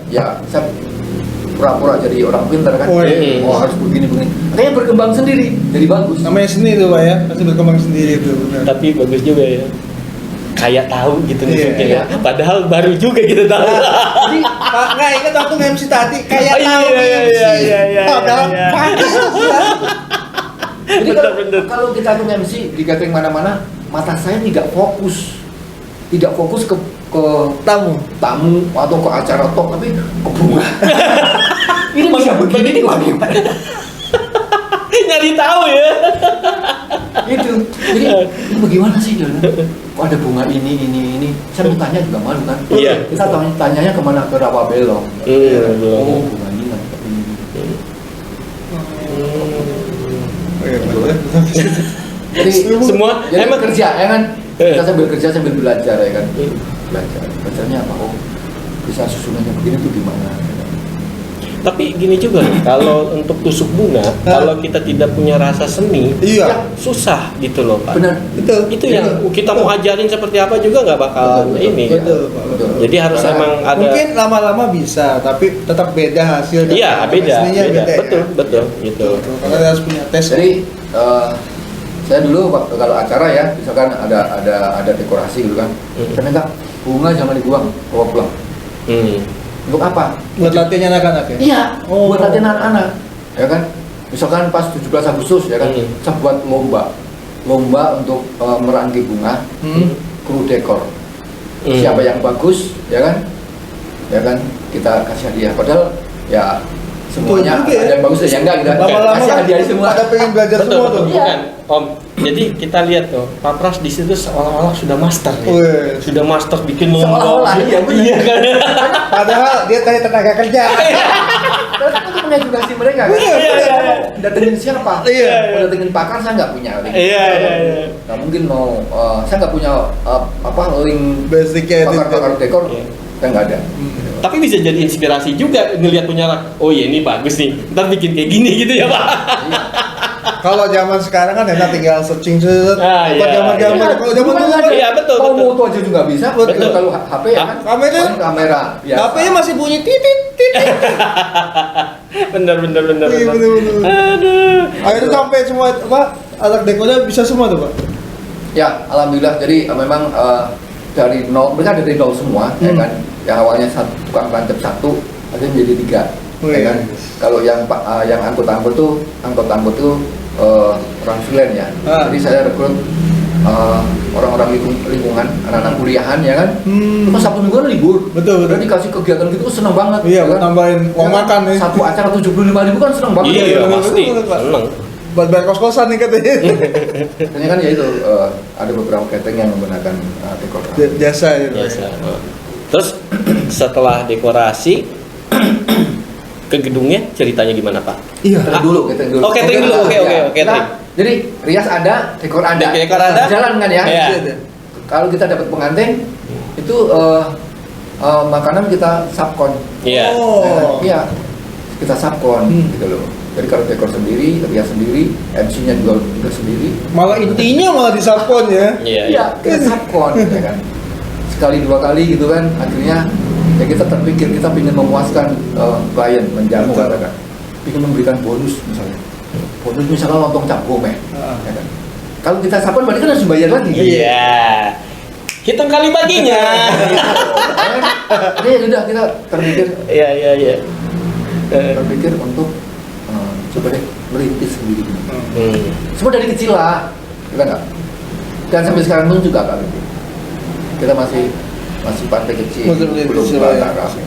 pura-pura jadi orang pintar kan. Oh, iya. Oh harus begini. Kayaknya berkembang sendiri, jadi bagus. Namanya seni tuh Pak ya, pasti berkembang sendiri itu benar. Tapi bagus juga ya. Kayak tahu gitu Iya, maksudnya. iya. Padahal baru juga kita tahu. Jadi Pak nggak ingat waktu MC tadi kayak Oh, iya, tahu iya, MC. iya. Padahal Iya. panas ya. Jadi Bener-bener. kalau kita tuh MC di catering mana-mana, mata saya tidak fokus ke Tamu. atau ke acara tok, tapi ke bunga. Ini bisa begini nih bagaimana? Nyari tahu ya. Itu. Jadi ini bagaimana sih dia? Kok ada bunga ini? Saya mau tanya juga malu kan? Iya. Kita tanyanya kemana? Ke Rawa Belong. Iya, Oh, bunga ini lah. Jadi Semua jadi emang kerja ya kan? Kita sambil kerja sambil belajar ya kan? Belajarnya apa? Oh, bisa susunannya begini tuh gimana? tapi gini juga nih, kalau untuk tusuk bunga, kalau kita tidak punya rasa seni, Iya. susah gitu loh Pak. Benar. Betul. Itu yang kita mau ajarin seperti apa juga nggak bakal Betul, ini. Betul, Pak. Betul. Jadi harus Karena emang ada. Mungkin lama-lama bisa, tapi tetap beda hasilnya. Iya, beda. Aslinya Beda. ya. Betul, gitu. Betul. Karena harus punya tes. Jadi saya dulu waktu kalau acara ya, misalkan ada dekorasi gitu kan, saya minta bunga jangan dibuang, bawa pulang. Untuk apa? Buat latihan anak-anak ya. Iya, Oh. buat latihan anak-anak, ya kan? Misalkan pas 17 Agustus ya kan, saya buat lomba untuk merangkai bunga, kru dekor. Siapa yang bagus, ya kan? Kita kasih hadiah. Padahal ya semuanya Betul juga ya. ada yang bagus ada yang enggak kita Lama-lama kasih kan hadiah semua. pada pengen belajar Betul, semua betul. tuh. Bukan, Om. Jadi kita lihat tuh, Pak Pras di situ seolah-olah sudah master ya. Wih. Sudah master bikin lomba. Seolah-olah, iya, bener. Iya kan? Padahal dia tadi tenaga kerja. Terus itu mengedukasi mereka kan. Iya, iya. Datengin siapa? Iya. Mau datengin pakar saya nggak punya link. Iya. Nggak mungkin mau saya nggak punya link Basicnya pakar dekor. Iya. Saya nggak ada. Tapi bisa jadi inspirasi juga ngelihat punya orang. Oh iya ini bagus nih. Ntar bikin kayak gini gitu ya Pak. Iya. Kalau zaman sekarang kan enak tinggal searching set. Ah, iya, Zaman-zaman iya. kalau zaman dulu kan Iya, betul, Mau betul. foto aja juga bisa. Betul. Kalau HP ya kan. Kamera. Paling kamera. biasa. HP-nya masih bunyi titit. Bener. Iya, bener. Aduh. Akhirnya sampai semua apa alat dekornya bisa semua tuh, Pak. Ya, alhamdulillah. Jadi memang dari nol, mereka dari nol semua, ya kan. Yang awalnya tukang tancap satu, akhirnya menjadi 3, ya kan. Kalau yang angkut-angkut tuh orang freelance ya. Jadi saya rekrut orang-orang lingkungan, anak-anak kuliahan ya kan. Terus Sabtu Minggu kan libur. Betul. Udah dikasih kegiatan gitu seneng banget. Iya, ya buat kan? nambahin uang Ya kan? makan ya. Satu acara 75.000 kan seneng banget. Iya, ya. pasti. bener, Pak. Seneng. Buat bayar kos-kosan nih katanya. Katanya kan ya itu ada beberapa catering yang menggunakan dekor. Jasa ya. Pak. Biasa. Terus setelah dekorasi ke gedungnya ceritanya gimana Pak? Iya. Catering dulu, catering dulu. Oh, catering dulu. Oke, Ya. catering. Nah, jadi rias ada, dekor ada. Dekor ada. Jalan kan ya? Iya. Kalau kita dapat pengantin itu makanan kita subkon. Iya. Oh. Iya. Kita subkon gitu loh. Jadi kalau dekor sendiri, rias sendiri, MC-nya juga sendiri. Malah intinya malah di subkon ya. Iya. Kita subkon ya kan. Sekali 2 kali gitu kan, akhirnya ya kita terpikir kita ingin memuaskan klien, menjamu katakan, ingin memberikan bonus misalnya. Bonus misalnya lontong cap gomeh. Ya kan? Kalau kita subkon berarti kan harus bayar lagi. Iya. Hitung kali baginya. Jadi udah kita terpikir Iya. terpikir untuk coba deh merintis sendiri. Semua dari kecil lah, kita nggak. Dan sampai sekarang pun juga kali kita masih partai kecil, Masih belum kecil, berantara. ya.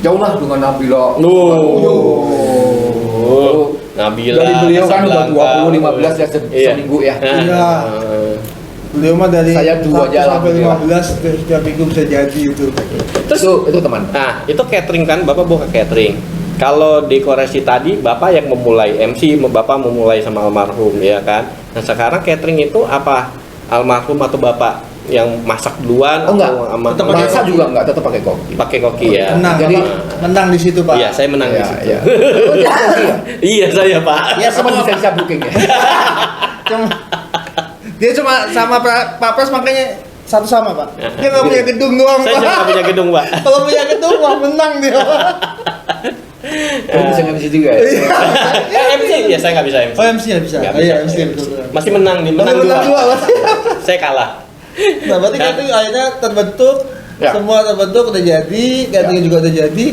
Jauh lah dengan Nabila. Nabila. Dari beliau kan udah Casablanca. 20-15 ya seminggu ya. Iya. Beliau mah dari Saya 2 aja lah, sampai beliau. 15 setiap minggu bisa jadi itu. Terus Itu teman. nah, itu catering kan, Bapak buka catering. Kalau dekorasi tadi Bapak yang memulai, MC Bapak memulai sama almarhum ya kan. Nah, sekarang catering itu apa? Almarhum atau Bapak yang masak duluan Oh enggak, atau sama tetap pakai Masak koki. juga enggak, tetap pakai koki. pakai koki ya? Menang, Jadi- Bapak menang di situ, Pak. Iya, saya menang di Iya, situ. iya. Oh, dia koki ya? Iya, saya Pak. Ya sama bisa booking ya. Dia cuma sama Pak Pras makanya satu sama, Pak. Dia nggak punya gedung doang, Saya Pak. juga nggak punya gedung, Pak. Kalau punya gedung, wah menang dia. Kamu bisa MC juga ya? MC ya saya nggak bisa MC. Oh, MC-nya bisa. Nggak Oh, iya, bisa. MC betul. Masih menang nih, Menang menang dua, dua. berarti. Saya kalah. Nah, berarti Nah. catering akhirnya terbentuk, Ya. semua terbentuk udah jadi, catering juga udah jadi.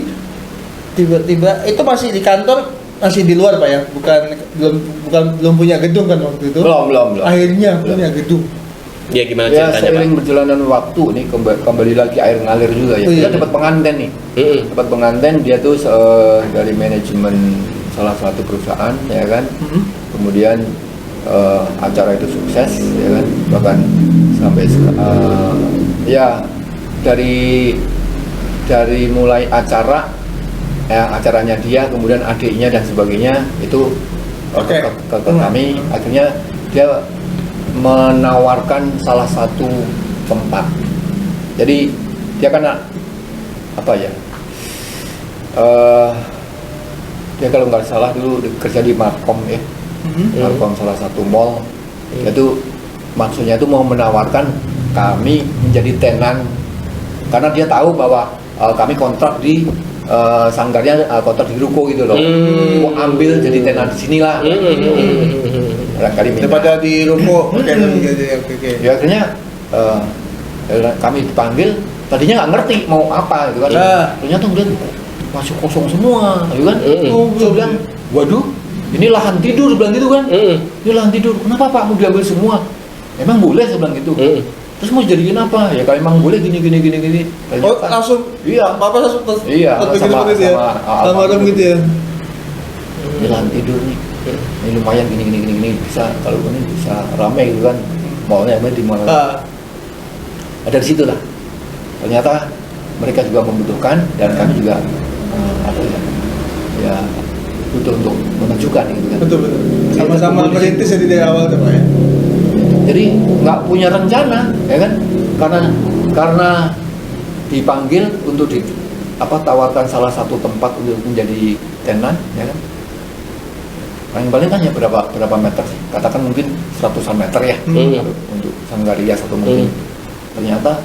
Tiba-tiba itu masih di kantor masih di luar Pak ya, belum punya gedung kan waktu itu. Belum. Akhirnya punya gedung. Ya gimana Ya ceritanya seiring Pak? berjalanan waktu nih kembali lagi air ngalir juga ya. Oh, iya. Kita dapat pengantin nih. Dapat pengantin, dia tuh dari manajemen salah satu perusahaan ya kan. Kemudian acara itu sukses ya kan. Bahkan sampai ya dari mulai acaranya dia, kemudian adiknya dan sebagainya itu Oke. ke kami, akhirnya dia menawarkan salah satu tempat. Jadi dia kan apa ya? Dia kalau nggak salah dulu kerja di Markom ya, Markom salah satu mall. Itu maksudnya itu mau menawarkan kami menjadi tenan, karena dia tahu bahwa kami kontrak di sanggarnya, kontrak di ruko gitu loh. Mau ambil jadi tenan di sinilah. Barangkali minta. Daripada di ruko. Oke. Ya akhirnya kami dipanggil, tadinya nggak ngerti mau apa gitu kan. Ternyata udah masuk kosong semua, gitu kan. Saya bilang, waduh, ini lahan tidur, bilang gitu kan. Ini lahan tidur, kenapa Pak mau diambil semua? Emang boleh, saya bilang gitu. Terus mau jadiin apa? Ya kalau emang boleh gini. Oh, langsung. Iya. Bapak langsung Iya, sama almarhum gitu ya. Ini lahan tidur nih. Ini lumayan gini bisa, kalau ini bisa rame gitu kan. Maunya emang di mana? Ada di situ lah. Ternyata mereka juga membutuhkan dan kami juga ya butuh untuk menunjukkan gitu kan. Betul. Sama-sama merintis ya dari awal tuh Pak ya. Jadi nggak punya rencana, ya kan? Karena dipanggil untuk tawarkan salah satu tempat untuk menjadi tenan, ya kan? Paling kan ya berapa meter sih? Katakan mungkin 100-an meter ya untuk Sanggaria satu mungkin. Ternyata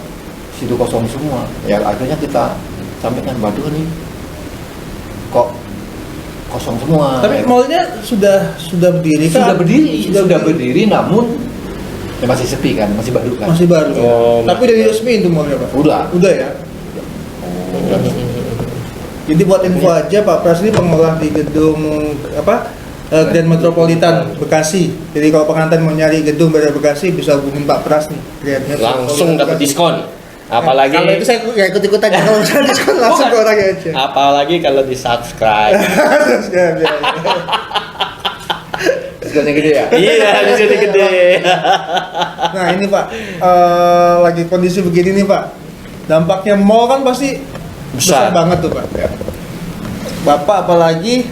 situ kosong semua. Ya akhirnya kita sampaikan, waduh nih kok kosong semua. Tapi ya. mallnya sudah berdiri kan? Sudah berdiri, namun ya masih sepi kan, masih baru kan. Masih baru. Oh, Tapi udah diresmiin tuh mallnya Pak. Udah ya. Jadi buat info aja Pak Pras ini pengelola di gedung Grand Metropolitan Bekasi. Jadi kalau pengantin mau nyari gedung dari Bekasi bisa hubungin Pak Pras nih. Langsung dapat diskon. Apalagi kalau itu saya nggak ikut-ikutan ya, kalau misalnya diskon langsung ke orangnya aja. Apalagi kalau di subscribe. Diskonnya gede ya? Iya, di sini gede. Nah ini Pak, lagi kondisi begini nih Pak. Dampaknya mall kan pasti besar banget tuh Pak. Bapak apalagi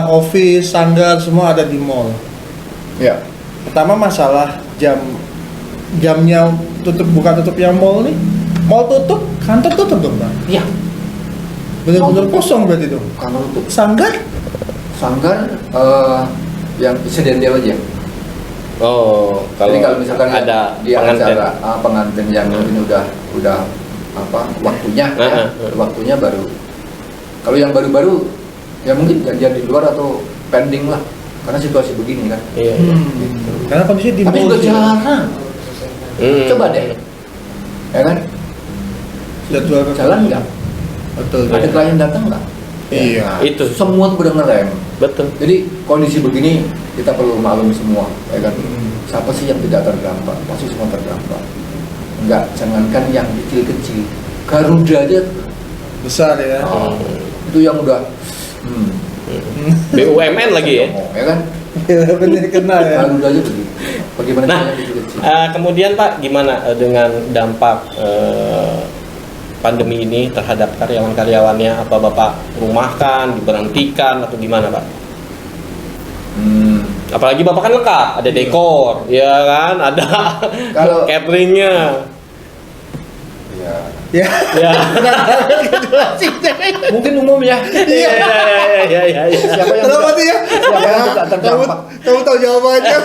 office, sanggar semua ada di mall. Ya. Pertama masalah jamnya buka tutupnya mall nih. Mall tutup, kantor tutup dong Pak. Iya. Bener-bener kosong berarti dong. Kantor tutup. Sanggar? Yang insidental aja. Oh, Jadi kalau misalkan ada di acara pengantin yang mungkin udah waktunya waktunya baru. Kalau yang baru-baru ya mungkin janjian di luar atau pending lah, karena situasi begini kan. Iya. Gitu. Karena kondisi di Tapi mall juga juga jarang. Coba deh, ya kan? jadwal Jalan nggak? Betul. Ada klien datang nggak? Iya. Itu Semua tuh pada ngerem. betul. Jadi kondisi begini kita perlu maklum semua, ya kan? Siapa sih yang tidak terdampak? Pasti semua terdampak. Enggak, jangankan yang kecil-kecil, Garuda aja Besar ya. itu yang udah BUMN lagi ya. ya kan? Bener kena ya. Garuda aja begitu. Bagaimana Nah, yang kecil-kecil? kemudian Pak, gimana dengan dampak pandemi ini terhadap karyawan-karyawannya? Apa Bapak rumahkan, diberhentikan atau gimana Pak? Apalagi Bapak kan lengkap, ada dekor, ya kan, ada Kalau- cateringnya. Ya. Ya. Ya. Mungkin umum ya. Iya. Siapa yang Kenapa tuh ya? siapa yang tidak terdampak? Kamu tahu jawabannya.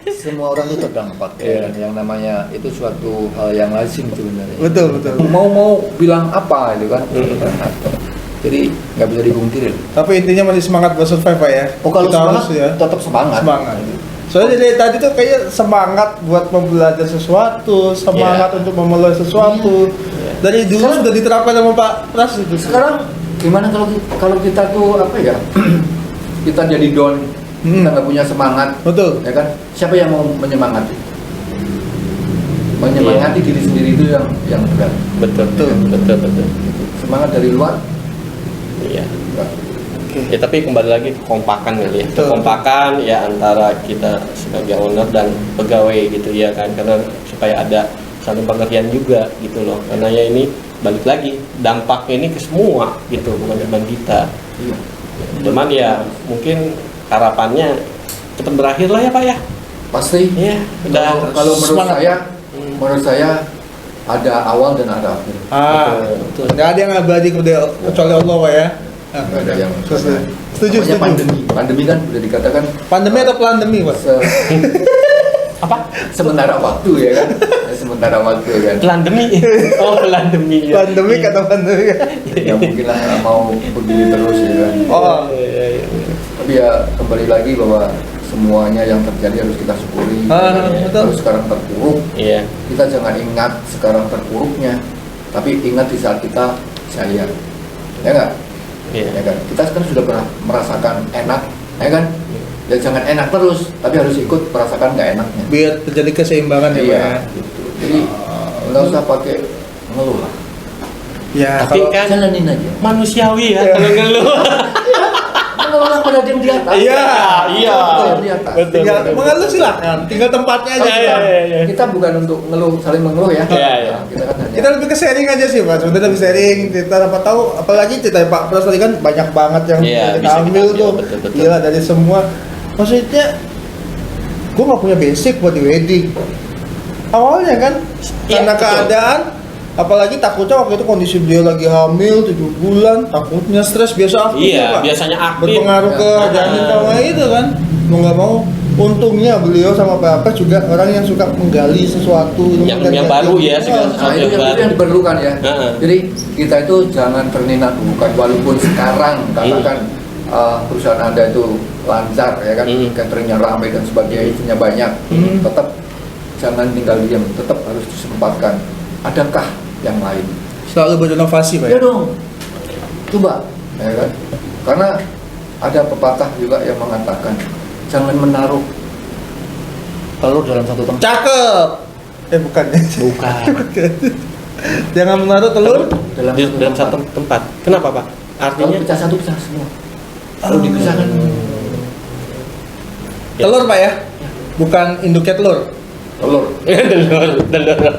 Semua orang itu terdampak ya. Iya. Yang namanya itu suatu hal yang lazim sebenarnya. Betul. Mau bilang apa itu kan? Jadi nggak bisa dipungkiri. Tapi intinya masih semangat buat survive Pak ya. Oh kalau Kita semangat harus ya. tetap semangat. Semangat. Soalnya dari tadi tuh kayak semangat buat membelajar sesuatu, semangat untuk memulai sesuatu. Dari dulu Sekarang- sudah diterapkan sama Pak Pras itu. Sekarang gimana kalau kita tuh apa ya? Kita jadi down, kita nggak punya semangat, Betul. ya kan? Siapa yang mau menyemangati? Menyemangati diri sendiri itu yang berat. Betul. Semangat dari luar, Iya. enggak. Ya, tapi kembali lagi kekompakan kali ya. Betul. Kekompakan ya antara kita sebagai owner dan pegawai gitu ya kan, karena supaya ada saling pengertian juga gitu loh. Karena ya ini balik lagi dampaknya ini ke semua gitu, bukan cuma kita. Iya. Cuman ya mungkin harapannya cepat berakhir lah ya Pak ya. Pasti. Iya, udah Kalau semangat. menurut saya ada awal dan ada akhir. betul. Nggak ada yang abadi kecuali Allah, Pak ya. Nggak ada yang Setuju. Namanya pandemi kan udah dikatakan Pandemi atau pandemi, Pak? Apa? sementara waktu ya kan. Sementara waktu kan. Pelandemi. Oh, pelandemi. Ya. Pandemi kata pandemi. Ya mungkin lah nggak mau begini terus ya kan. Oh, Iya. Tapi ya kembali lagi bahwa semuanya yang terjadi harus kita syukuri. betul. Kalau sekarang terpuruk, Iya. kita jangan ingat sekarang terpuruknya, tapi ingat di saat kita jaya. Ya nggak? Iya. Ya kan? Kita kan sudah pernah merasakan enak, ya kan? Ya jangan enak terus, tapi harus ikut merasakan nggak enaknya. biar terjadi keseimbangan ya, Pak Iya, ya. gitu. Jadi nggak usah pakai ngeluh lah. Ya, Tapi kalau kan Jalanin aja. manusiawi ya Iya. kalau ngeluh. Ngeluh lah pada dia di atas. Iya, iya. Betul, di atas. Betul. tinggal mengeluh silakan, tinggal tempatnya aja. Iya, Pak. iya. Kita bukan untuk ngeluh, saling mengeluh ya. Iya, iya. Kita kan hanya Kita lebih ke sharing aja sih, Pak. Sebenarnya lebih sharing, kita dapat tahu, apalagi cerita Pak Pras tadi kan banyak banget yang Iya, kita bisa ambil kita tuh. ambil, betul. Gila dari semua. Maksudnya gue nggak punya basic buat di wedding. Awalnya kan Iya, karena betul. keadaan, apalagi takutnya waktu itu kondisi dia lagi hamil 7 bulan, takutnya stres biasa aktif Iya, ya, Pak. biasanya aktif. Berpengaruh ke Ah. janin sama itu kan. Mau nggak mau, untungnya beliau sama Bapak juga orang yang suka menggali sesuatu Yang baru ya, segala sesuatu. Nah, itu yang diperlukan ya. Heeh. Jadi kita itu jangan terninak bukan walaupun sekarang katakan perusahaan Anda itu lancar ya kan, cateringnya ramai dan sebagainya, isinya banyak, tetap jangan tinggal diam, tetap harus disempatkan. Adakah yang lain? Selalu berinovasi, Pak. Ya dong, coba, ya kan? Karena ada pepatah juga yang mengatakan jangan menaruh telur dalam satu tempat. Cakep. Bukan. Bukan. Jangan menaruh telur. Dalam satu tempat. Kenapa Pak? Kalau Artinya pecah satu pecah semua. Kalau dipisahkan, Ya. Telur, Pak ya. Bukan induknya telur. telur. telur.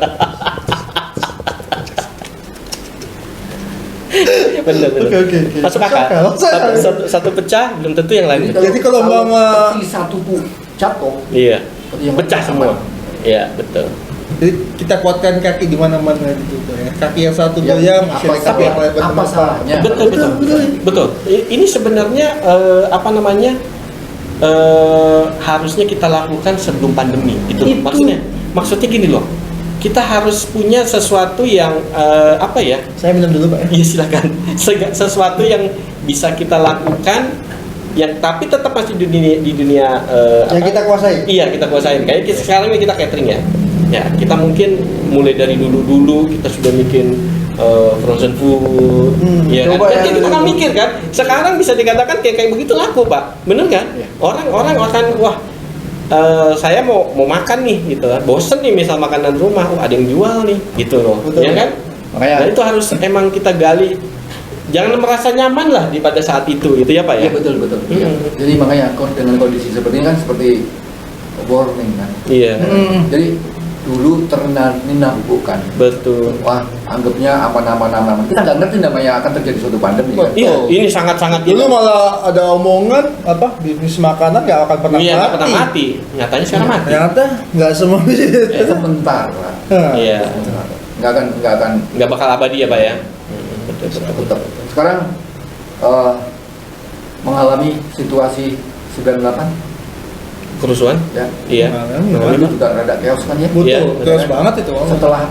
Bener. Oke. Masuk akal. Masuk akal. Satu pecah belum tentu yang lain. Jadi kalau mama- seperti satu tuh jatuh, Iya. yang Pecah semua. Iya, betul. Jadi kita kuatkan kaki di mana-mana gitu ya. Kaki yang satu Ya, goyang, apa masih kaki yang lain apa bertempat. salahnya? Betul. Ini sebenarnya apa namanya? Harusnya kita lakukan sebelum pandemi itu. Maksudnya gini loh. Kita harus punya sesuatu yang apa ya? Saya minum dulu, Pak ya. Iya silakan. Sesuatu yang bisa kita lakukan yang tapi tetap masih di dunia Yang apa? kita kuasai. Iya, kita kuasain. Kayak sekarang ini kita catering ya. Ya, kita mungkin mulai dari dulu kita sudah bikin frozen food. Ya kan? coba Kan ya, kita kan dulu. mikir kan. Sekarang bisa dikatakan kayak begitu laku, Pak. Bener kan? Iya. Orang akan wah saya mau makan nih gitu kan. Bosen nih misal makanan rumah, ada yang jual nih gitu loh. Betul. Ya kan? Makanya Nah, itu harus emang kita gali. Jangan merasa nyaman lah di pada saat itu gitu ya, Pak ya. Iya betul. Iya. Jadi makanya dengan kondisi seperti ini kan seperti warning kan. Iya. Jadi dulu terninak bukan. Betul. Wah, anggapnya aman. Kita nggak ngerti namanya akan terjadi suatu pandemi kan. Iya, ini sangat-sangat Dulu malah ada omongan apa bisnis makanan nggak akan pernah iya, mati. pernah mati. Nyatanya sekarang mati. Ternyata nggak semua bisnis. Sebentar lah. Iya. Nggak akan Nggak bakal abadi ya, Pak ya. Betul. tetap. Sekarang mengalami situasi 98 Kerusuhan? ya. Iya. Mengalami, Dulu juga rada chaos kan ya. Betul, Iya, terus benar. banget itu. Setelah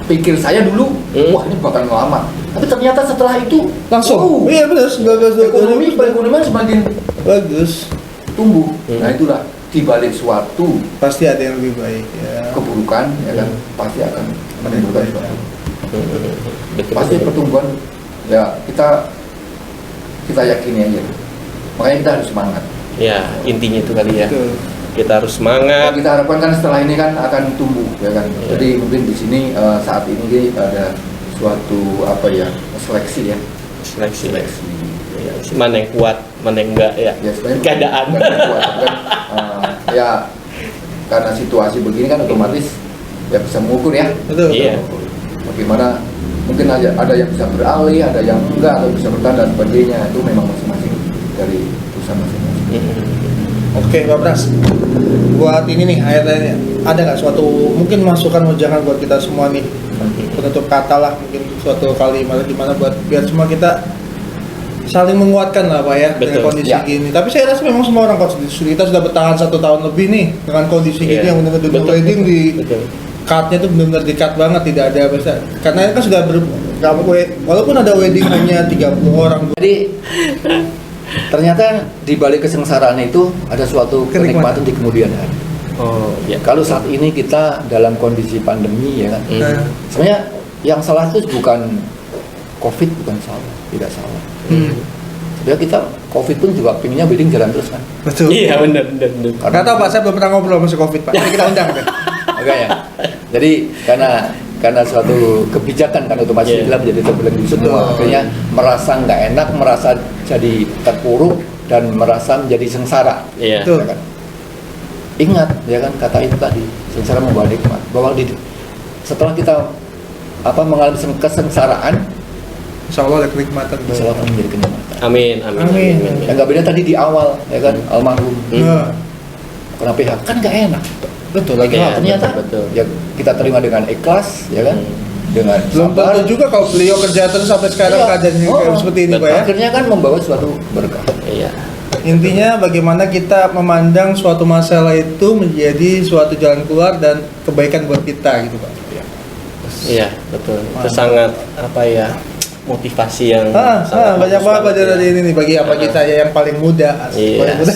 pikir saya dulu, wah ini bakal lama. Tapi ternyata setelah itu Langsung. Iya benar, 19 perekonomian semakin bagus. tumbuh. Nah itulah di balik suatu Pasti ada yang lebih baik ya. keburukan ya kan pasti akan menimbulkan suatu. Betul. Pasti pertumbuhan ya kita yakini aja. Makanya kita harus semangat. Ya, intinya itu kali ya. Betul. Kita harus Yang semangat. kita harapkan kan setelah ini kan akan tumbuh, ya kan. Iya. Jadi mungkin di sini saat ini ada suatu seleksi ya. Seleksi. Ya, mana yang kuat, mana yang enggak ya. Ya sebenarnya Keadaan. bukan kuat, kan, ya karena situasi begini kan otomatis ya bisa mengukur ya. Betul. Iya. Bagaimana mungkin ada yang bisa beralih, ada yang enggak, atau bisa bertahan dan sebagainya. Itu memang masing-masing dari perusahaan masing-masing. Oke, Pak Pras. Buat ini nih, akhirnya ada nggak suatu mungkin masukan jangan buat kita semua nih, penutup kata lah, mungkin suatu kalimat gimana buat biar semua kita saling menguatkan lah Pak ya dengan Betul, kondisi ya. gini. Tapi saya rasa memang semua orang kondisi kita sudah bertahan 1 tahun lebih nih dengan kondisi gini Iya. yang benar-benar dunia Betul, wedding di betul. cutnya tuh benar-benar di-cut banget, tidak ada biasa. Karena kan sudah walaupun ada wedding hanya 30 orang. Jadi ternyata di balik kesengsaraan itu ada suatu kenikmatan di kemudian hari. Oh, ya. Kalau saat ini kita dalam kondisi pandemi ya kan, Nah, sebenarnya yang salah itu bukan COVID, bukan salah, tidak salah. Sebenarnya kita COVID pun juga pinginnya wedding jalan terus kan. betul. Iya, benar. Nggak tahu Pak, saya belum pernah ngobrol sama si Covid Pak. Jadi kita undang deh. Makanya. Jadi karena suatu kebijakan kan otomatis Iya. kita menjadi terbelenggu semua. Betul. Akhirnya merasa nggak enak, merasa jadi terpuruk dan merasa menjadi sengsara. Iya. Betul. Ya kan? Ingat ya kan kata itu tadi, sengsara membawa nikmat. Bahwa setelah kita mengalami kesengsaraan, Insya Allah ada kenikmatan. insya Allah akan menjadi kenikmatan. Amin. Amin. Yang nggak beda tadi di awal ya kan almarhum Nah, karena PH kan nggak enak. betul lagi. lagi. Iya, Ternyata betul. ya kita terima dengan ikhlas ya kan, dengan Belum sabar. tentu juga kalau beliau kerja terus sampai sekarang Iya. keadaannya kayak seperti ini Pak ya. Akhirnya kan membawa suatu berkah. Iya. Intinya bagaimana kita memandang suatu masalah itu menjadi suatu jalan keluar dan kebaikan buat kita gitu Pak. Iya, betul. Itu Mantap. sangat motivasi yang sangat Banyak bagus banget belajar ya. dari ini nih bagi apa kita ya yang paling muda. Iya. Paling muda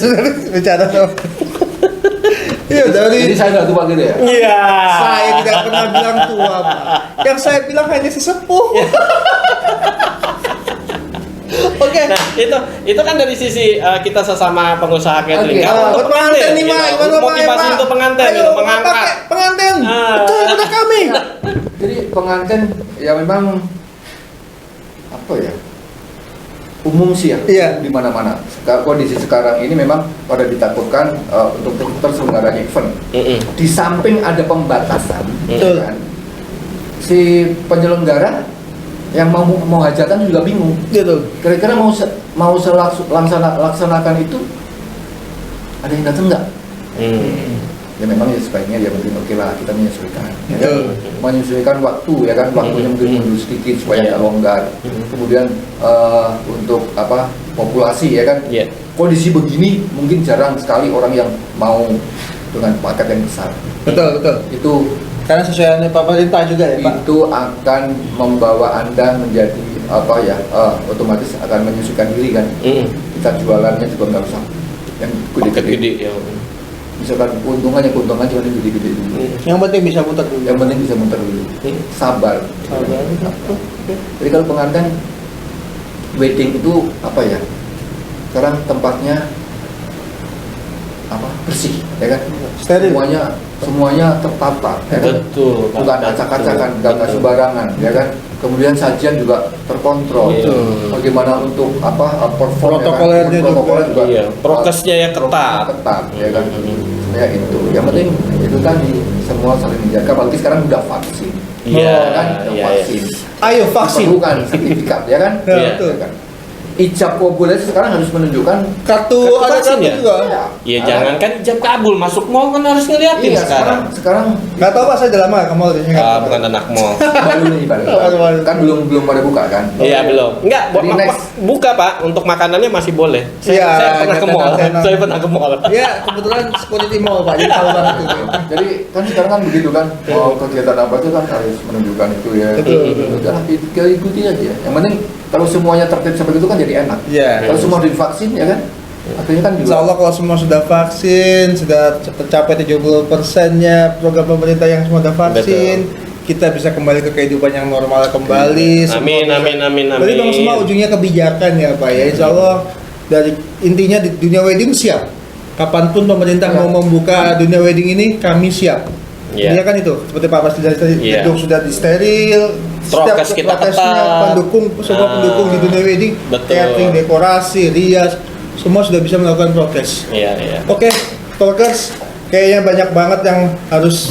bicara tuh. Iya dari Jadi saya nggak tua gitu ya. Iya. saya tidak pernah bilang tua Pak. Yang saya bilang hanya sesepuh. Oke. Nah, itu kan dari sisi kita sesama pengusaha catering. Oke. Kalau untuk Buat pengantin nih Mak, gitu, gimana Mak? motivasi untuk pengantin Ayo, gitu, mengangkat. pakai pengantin. Ah. Percaya pada kami. Jadi pengantin ya memang umum sih ya, Iya. di mana-mana. Kondisi sekarang ini memang pada ditakutkan untuk terselenggaranya event. Di samping ada pembatasan, Betul. kan, si penyelenggara yang mau hajatan juga bingung. Gitu. Kira-kira mau laksanakan itu ada yang datang nggak? Ya memang ya sebaiknya ya mungkin oke lah kita menyesuaikan, ya kan? Betul. Menyesuaikan waktu ya kan, waktunya mungkin mundur sedikit supaya Iya. nggak longgar. Kemudian untuk populasi ya kan, Iya. kondisi begini mungkin jarang sekali orang yang mau dengan paket yang besar. Betul, betul. Itu Karena sesuai dengan pemerintah juga ya Pak. itu akan membawa Anda menjadi otomatis akan menyesuaikan diri kan. Kita jualannya juga nggak usah yang Paket gede-gede. gede ya. Misalkan keuntungannya cuma gede-gede dulu. Yang penting bisa muter dulu. Yang penting bisa muter dulu. Sabar. Jadi kalau pengantin wedding itu sekarang tempatnya bersih, ya kan? Steril. Semuanya tertata, ya kan? Betul. Bukan acak-acakan, nggak sembarangan, ya kan? Kemudian sajian juga terkontrol. Iya. Bagaimana untuk perform, Protokolernya ya kan? Protokoler juga. Iya, prokesnya ya ketat. Ketat, ya kan? Ya itu. Yang penting itu tadi semua saling menjaga. Apalagi sekarang udah vaksin. Iya, kan? Udah iya, vaksin. Ayo vaksin. Bukan sertifikat, ya kan? Ya, Iya. betul. Ya kan? Ijab kabul aja sekarang harus menunjukkan. Kartu Kartu ada vaksin kartu ya? juga. Iya, jangan kan ijab kabul masuk mall kan harus ngeliatin Iya, sekarang Nggak tahu Pak, saya udah lama ke mall di sini. bukan anak mall. baru nih Baru. kan belum pada buka kan. Iya belum. Enggak, Jadi next. buka Pak. Untuk makanannya masih boleh. Iya, Saya pernah ke mall. enak. Saya pernah ke mall. Ya, kebetulan security mall Pak, jadi tahu banget itu. Jadi kan sekarang kan begitu kan, mau kegiatan apa itu kan harus menunjukkan itu ya. Betul. Udah kita ikuti aja. Yang penting kalau semuanya tertib seperti itu kan jadi enak. Iya. Kalau semua divaksin ya kan, akhirnya kan juga. Insya Allah kalau semua sudah vaksin, sudah tercapai 70%-nya program pemerintah yang semua sudah vaksin, kita bisa kembali ke kehidupan yang normal kembali. Amin, amin, amin, amin. Berarti Bang semua ujungnya kebijakan ya Pak ya. Insya Allah dari intinya di dunia wedding siap. Kapanpun pemerintah mau membuka dunia wedding ini, kami siap. Iya. Iya kan itu, seperti Pak Pasti tadi Iya. gedung sudah disteril, Prokes kita prokesnya, ketat. pendukung semua pendukung di dunia wedding, Betul. catering, dekorasi, rias, semua sudah bisa melakukan prokes. Iya, iya. Oke, talkers, kayaknya banyak banget yang harus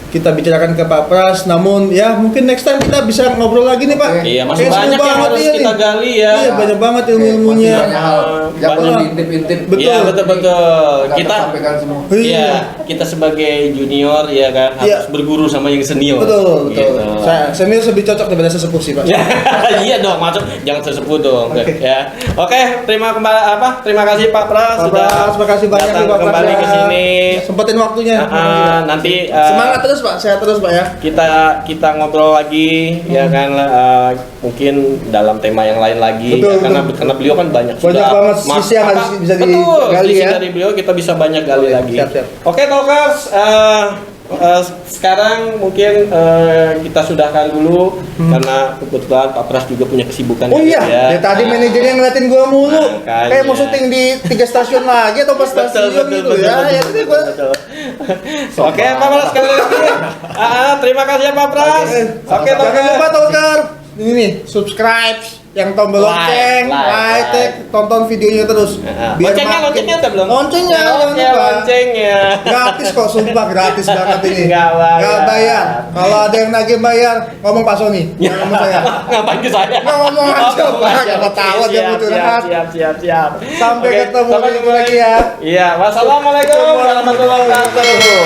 kita bicarakan ke Pak Pras. Namun ya mungkin next time kita bisa ngobrol lagi nih Pak. Oke. Iya, masih Kayaknya seru banyak yang banget harus ini. kita gali ya. Iya, banyak banget Masih ilmu-ilmunya. banyak hal yang perlu Banyak. diintip-intip. Betul. Iya, betul. Kita sampaikan semua. Iya, kita sebagai junior ya kan Iya. harus berguru sama yang senior. Betul, betul. Gitu. Saya senior lebih cocok daripada sesepuh sih Pak. Iya dong, masuk jangan sesepuh dong. Oke. Ya. Oke, terima kasih Pak Pras Pak sudah Pras, terima kasih banyak datang nih Pak Pras kembali ya. ke sini. Sempetin waktunya. Nanti Semangat terus Pak, sehat terus Pak ya. kita ngobrol lagi ya kan mungkin dalam tema yang lain lagi Betul, ya, betul. karena beliau kan banyak Banget sisi yang harus bisa digali sisi ya. dari beliau kita bisa banyak gali lagi. Siap. Oke talkers, sekarang mungkin kita sudahkan dulu karena kebetulan Pak Pras juga punya kesibukan. Oh iya, ya. dari tadi manajernya ngeliatin gua mulu. Makanya. Kayak mau syuting di 3 stasiun lagi atau 4 stasiun gitu ya. Ya tadi gua Oke, Pak Pras sekali lagi. Terima kasih ya Pak Pras. Oke, Jangan lupa talker. Ini nih, subscribe, yang tombol lonceng, like, tonton videonya terus. Loncengnya udah belum? Loncengnya, jangan lupa. Loncengnya. Gratis kok, sumpah gratis banget ini. Nggak bayar. Nggak bayar. Kalau ada yang nagih bayar, ngomong Pak Sony. Jangan ngomong saya. Ngapain ke saya? Nggak ngomong aja, Pak. Siapa tahu dia mau curhat. Siap. Sampai Oke, ketemu sampai minggu lagi ya. Iya, wassalamualaikum warahmatullahi wabarakatuh.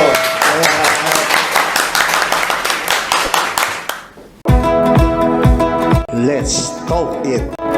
Let's talk it.